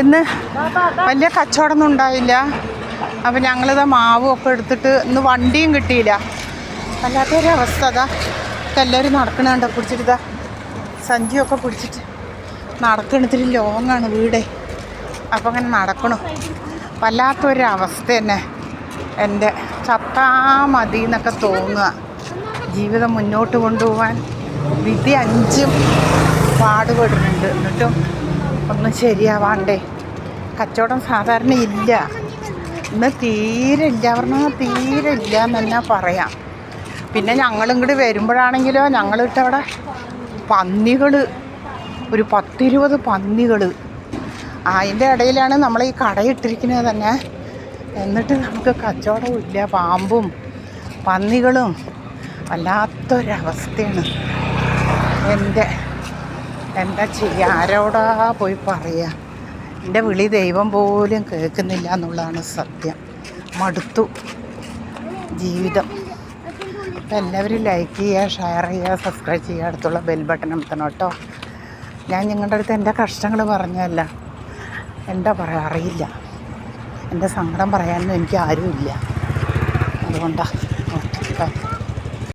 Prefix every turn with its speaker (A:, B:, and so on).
A: ഇന്ന് വലിയ കച്ചവടമൊന്നും ഉണ്ടായില്ല. അപ്പം ഞങ്ങളിത് മാവും ഒക്കെ എടുത്തിട്ട് ഇന്ന് വണ്ടിയും കിട്ടിയില്ല. വല്ലാത്തൊരവസ്ഥ. അതാ എല്ലാവരും നടക്കണുണ്ടോ പിടിച്ചിട്ട്, സഞ്ചിയൊക്കെ പിടിച്ചിട്ട് നടക്കണം. ഇത്തിരി ലോങ്ങാണ് വീടേ. അപ്പം അങ്ങനെ നടക്കണം. വല്ലാത്തൊരവസ്ഥ തന്നെ. എൻ്റെ ചത്താ മതി എന്നൊക്കെ തോന്നുക. ജീവിതം മുന്നോട്ട് കൊണ്ടുപോകാൻ വിധി 5 പാടുപെടുന്നുണ്ട്. എന്നിട്ടും ഒന്നും ശരിയാവാണ്ടേ. കച്ചവടം സാധാരണ ഇല്ല. ഇന്ന് തീരെ ഇല്ല, പറഞ്ഞാൽ തീരെ ഇല്ല എന്ന് തന്നെ പറയാം. പിന്നെ ഞങ്ങളിങ്ങോട്ട് വരുമ്പോഴാണെങ്കിലോ ഞങ്ങളിട്ടവിടെ പന്നികൾ, ഒരു 10-20 പന്നികൾ. അതിൻ്റെ ഇടയിലാണ് നമ്മൾ ഈ കടയിട്ടിരിക്കുന്നത് തന്നെ. എന്നിട്ട് നമുക്ക് കച്ചവടവും ഇല്ല. പാമ്പും പന്നികളും വല്ലാത്തൊരവസ്ഥയാണ്. എന്താ ചെയ്യുക? ആരോടാ പോയി പറയുക? എൻ്റെ വിളി ദൈവം പോലും കേൾക്കുന്നില്ല എന്നുള്ളതാണ് സത്യം. മടുത്തു ജീവിതം. അപ്പോൾ എല്ലാവരും ലൈക്ക് ചെയ്യുക, ഷെയർ ചെയ്യുക, സബ്സ്ക്രൈബ് ചെയ്യുക, അടുത്തുള്ള ബെൽ ബട്ടൺ അമർത്തണം കേട്ടോ. ഞാൻ നിങ്ങളുടെ അടുത്ത് എൻ്റെ കഷ്ടങ്ങൾ പറഞ്ഞല്ല, എന്താ പറയുക അറിയില്ല. എൻ്റെ സങ്കടം പറയാനൊന്നും എനിക്ക് ആരുമില്ല. അതുകൊണ്ടാണ്.